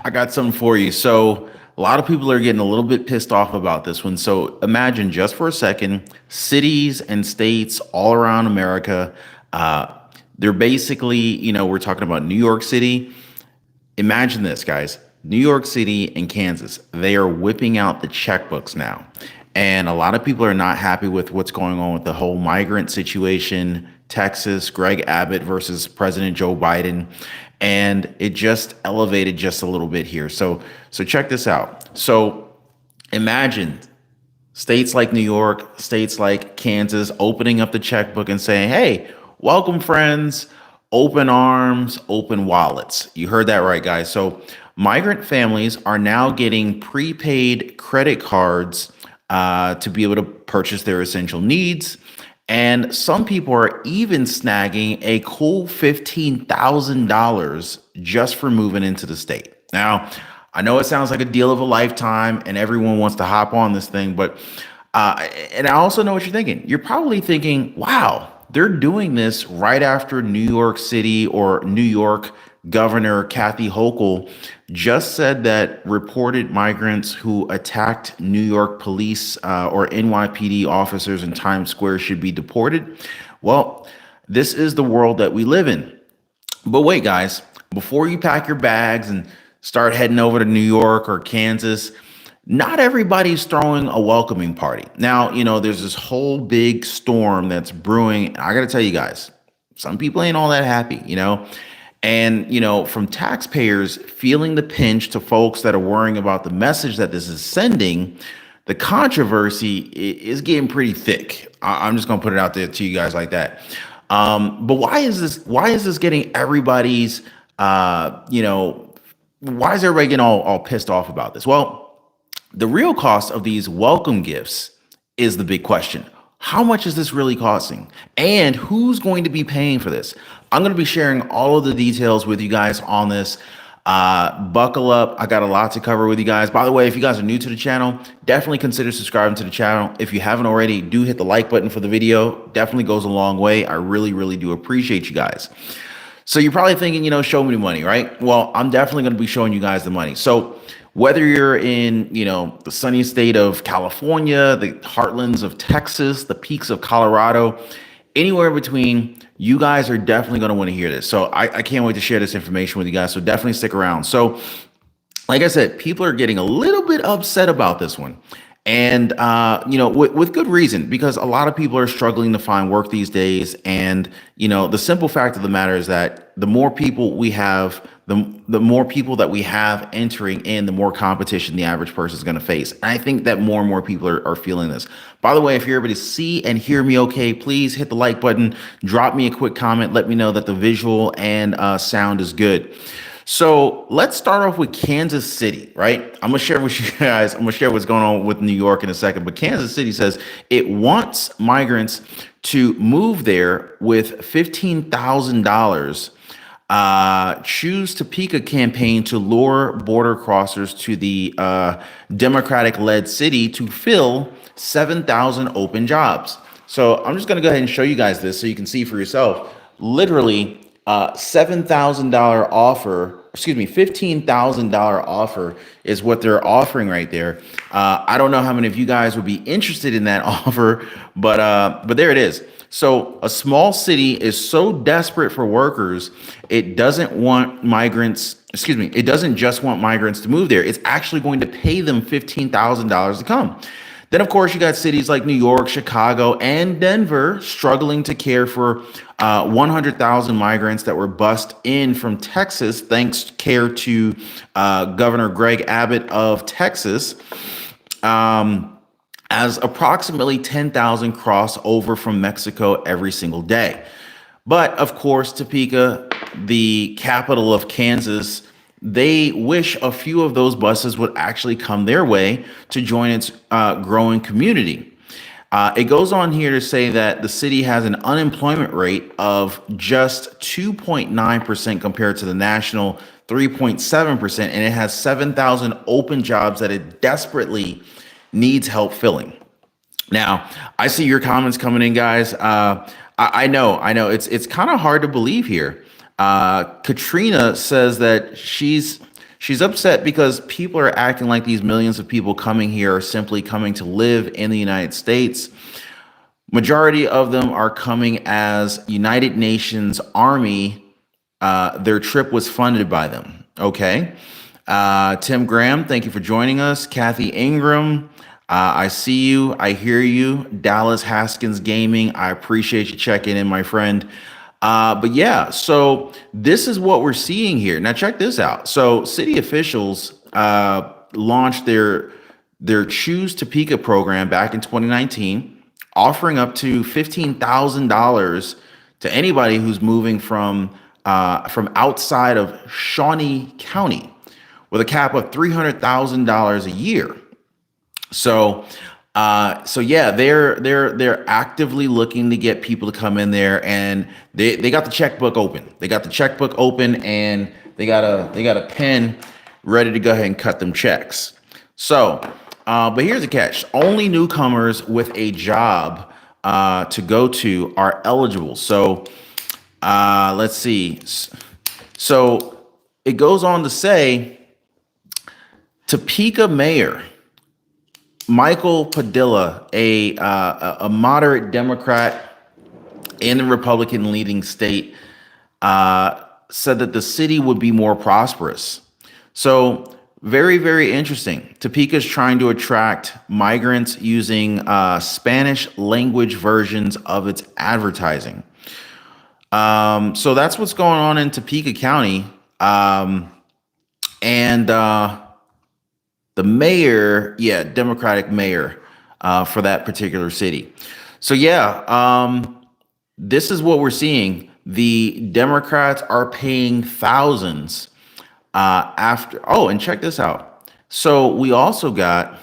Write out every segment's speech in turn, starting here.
I got something for you. So, a lot of people are getting a little bit pissed off about this one. So, imagine just for a second, cities and states all around America, uh, they're basically, we're talking about New York City. Imagine this, guys. New York City and Kansas, they are whipping out the checkbooks now. And a lot of people are not happy with what's going on with the whole migrant situation, Texas, Greg Abbott versus President Joe Biden. And it just elevated just a little bit here. So check this out. So imagine states like New York, states like Kansas opening up the checkbook and saying, "Hey, welcome friends, open arms, open wallets." You heard that right, guys. So migrant families are now getting prepaid credit cards to be able to purchase their essential needs. And some people are even snagging a cool $15,000 just for moving into the state. Now, I know it sounds like a deal of a lifetime and everyone wants to hop on this thing, but, and I also know what you're thinking. You're probably thinking, wow, they're doing this right after New York City or New York Governor Kathy Hochul just said that reported migrants who attacked New York police or NYPD officers in Times Square should be deported. Well, this is the world that we live in. But wait, guys, before you pack your bags and start heading over to New York or Kansas, not everybody's throwing a welcoming party. Now, there's this whole big storm that's brewing. I got to tell you guys, some people ain't all that happy. And, from taxpayers feeling the pinch to folks that are worrying about the message that this is sending, the controversy is getting pretty thick. I'm just going to put it out there to you guys like that. But why is this? Why is this getting everybody's? Why is everybody getting all pissed off about this? Well, the real cost of these welcome gifts is the big question. How much is this really costing? And who's going to be paying for this? I'm going to be sharing all of the details with you guys on this. Buckle up. I got a lot to cover with you guys. By the way, if you guys are new to the channel, definitely consider subscribing to the channel. If you haven't already, do hit the like button for the video. Definitely goes a long way. I really, really do appreciate you guys. So you're probably thinking, show me the money, right? Well, I'm definitely going to be showing you guys the money. So whether you're in, the sunny state of California, the heartlands of Texas, the peaks of Colorado, anywhere in between, you guys are definitely going to want to hear this. So I can't wait to share this information with you guys. So definitely stick around. So like I said, people are getting a little bit upset about this one. And, with good reason, because a lot of people are struggling to find work these days. And, the simple fact of the matter is that the more people we have, the more people that we have entering in, the more competition the average person is going to face. And I think that more and more people are feeling this. By the way, if you're able to see and hear me okay, please hit the like button, drop me a quick comment, let me know that the visual and sound is good. So let's start off with Kansas City, right? I'm going to share with you guys, I'm going to share what's going on with New York in a second, but Kansas City says it wants migrants to move there with $15,000. Choose Topeka campaign to lure border crossers to the Democratic-led city to fill 7,000 open jobs. So I'm just going to go ahead and show you guys this so you can see for yourself. Literally, $7,000 offer, $15,000 offer is what they're offering right there. I don't know how many of you guys would be interested in that offer, but there it is. So a small city is so desperate for workers, it doesn't want migrants, it doesn't just want migrants to move there. It's actually going to pay them $15,000 to come. Then, of course, you got cities like New York, Chicago, and Denver struggling to care for 100,000 migrants that were bussed in from Texas, thanks care to Governor Greg Abbott of Texas, as approximately 10,000 cross over from Mexico every single day. But, of course, Topeka, the capital of Kansas, they wish a few of those buses would actually come their way to join its growing community. It goes on here to say that the city has an unemployment rate of just 2.9% compared to the national 3.7%, and it has 7,000 open jobs that it desperately needs help filling. Now, I see your comments coming in, guys. I know, it's kind of hard to believe here. Katrina says that she's She's upset because people are acting like these millions of people coming here are simply coming to live in the United States. Majority of them are coming as United Nations Army. Their trip was funded by them. Okay. Tim Graham, thank you for joining us. Kathy Ingram, I see you. I hear you. Dallas Haskins Gaming, I appreciate you checking in, my friend. But yeah, so this is what we're seeing here. Now, check this out. So, city officials launched their Choose Topeka program back in 2019, offering up to $15,000 to anybody who's moving from outside of Shawnee County, with a cap of $300,000 a year. So yeah, they're actively looking to get people to come in there, and they got the checkbook open. They got the checkbook open, and they got a pen ready to go ahead and cut them checks. So, but here's the catch: only newcomers with a job to go to are eligible. So, let's see. So it goes on to say, Topeka Mayor Michael Padilla, a moderate Democrat in the Republican leading state, said that the city would be more prosperous. So very, very interesting. Topeka is trying to attract migrants using Spanish language versions of its advertising. So that's what's going on in Topeka County. And the mayor, yeah, Democratic mayor for that particular city. So yeah, this is what we're seeing. The Democrats are paying thousands after. Oh, and check this out. So we also got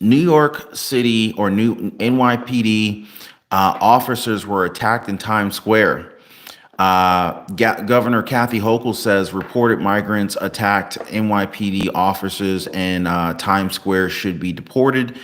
New York City, or new NYPD officers were attacked in Times Square. Governor Kathy Hochul says reported migrants attacked NYPD officers in Times Square should be deported.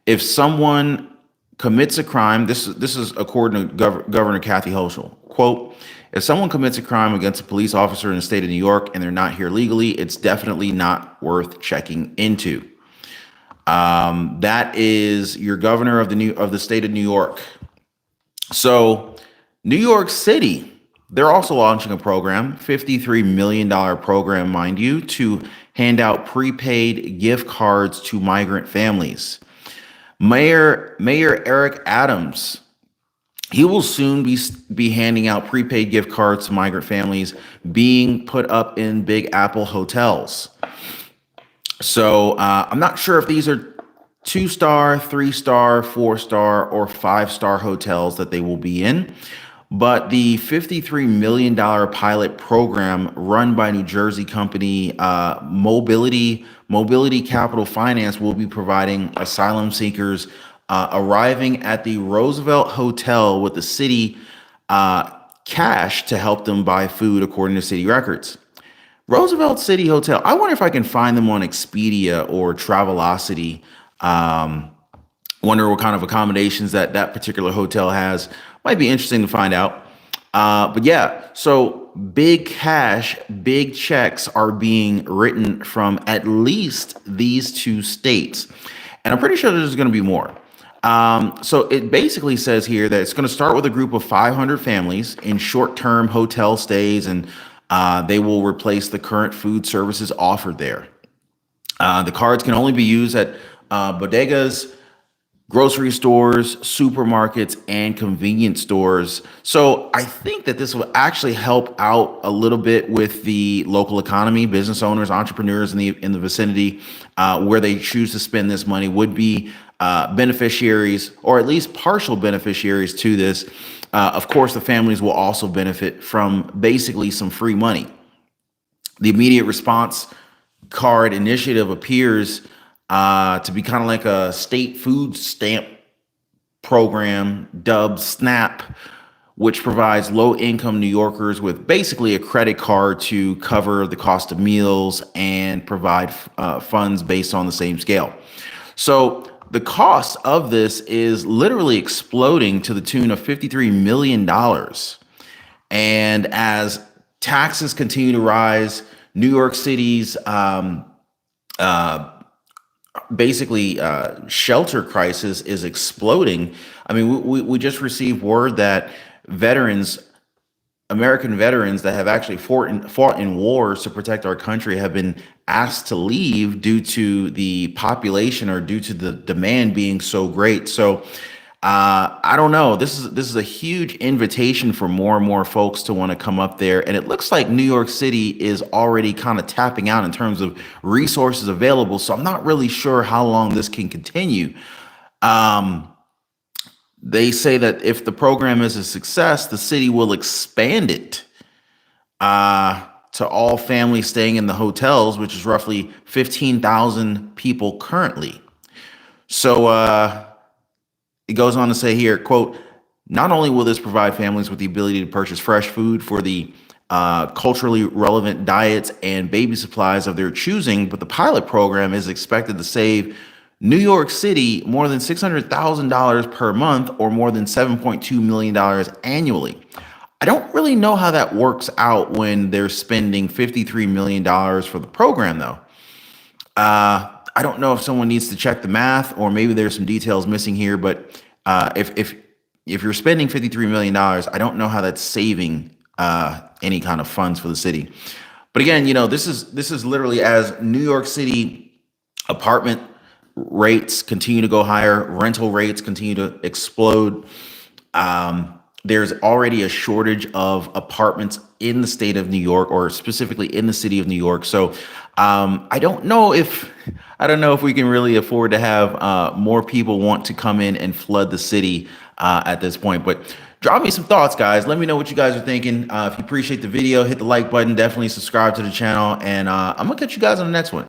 If someone commits a crime, this is according to Governor Kathy Hochul, quote, if someone commits a crime against a police officer in the state of New York and they're not here legally, it's definitely not worth checking into. That is your governor of the state of New York. So New York City, they're also launching a program, $53 million program, mind you, to hand out prepaid gift cards to migrant families. Mayor Eric Adams, he will soon be handing out prepaid gift cards to migrant families being put up in Big Apple hotels. So I'm not sure if these are 2-star, 3-star, 4-star, or 5-star hotels that they will be in. But the $53 million pilot program run by New Jersey company Mobility Capital Finance will be providing asylum seekers arriving at the Roosevelt Hotel with the city cash to help them buy food, according to city records. Roosevelt City Hotel. I wonder if I can find them on Expedia or Travelocity. Wonder what kind of accommodations that particular hotel has. Might be interesting to find out. But yeah, so big cash, big checks are being written from at least these two states. And I'm pretty sure there's going to be more. So it basically says here that it's going to start with a group of 500 families in short-term hotel stays, and they will replace the current food services offered there. The cards can only be used at bodegas, grocery stores, supermarkets, and convenience stores. So I think that this will actually help out a little bit with the local economy. Business owners, entrepreneurs in the vicinity where they choose to spend this money would be beneficiaries, or at least partial beneficiaries to this. Of course, the families will also benefit from basically some free money. The immediate response card initiative appears to be kind of like a state food stamp program dubbed SNAP, which provides low-income New Yorkers with basically a credit card to cover the cost of meals and provide funds based on the same scale. So the cost of this is literally exploding to the tune of $53 million. And as taxes continue to rise, New York City's uh, basically shelter crisis is exploding. I mean, we just received word that veterans, American veterans that have actually fought in wars to protect our country, have been asked to leave due to the population or due to the demand being so great. So I don't know. This is a huge invitation for more and more folks to want to come up there, and it looks like New York City is already kind of tapping out in terms of resources available. So I'm not really sure how long this can continue. Um, they say that if the program is a success, the city will expand it to all families staying in the hotels, which is roughly 15,000 people currently. So it goes on to say here, quote, not only will this provide families with the ability to purchase fresh food for the culturally relevant diets and baby supplies of their choosing, but the pilot program is expected to save New York City more than $600,000 per month, or more than $7.2 million annually. I don't really know how that works out when they're spending $53 million for the program, though. I don't know if someone needs to check the math, or maybe there's some details missing here. But if you're spending $53 million, I don't know how that's saving any kind of funds for the city. But again, this is literally as New York City apartment rates continue to go higher, rental rates continue to explode. There's already a shortage of apartments in the state of New York, or specifically in the city of New York. So I don't know if we can really afford to have more people want to come in and flood the city at this point. But drop me some thoughts, guys. Let me know what you guys are thinking. If you appreciate the video, hit the like button. Definitely subscribe to the channel, and I'm gonna catch you guys on the next one.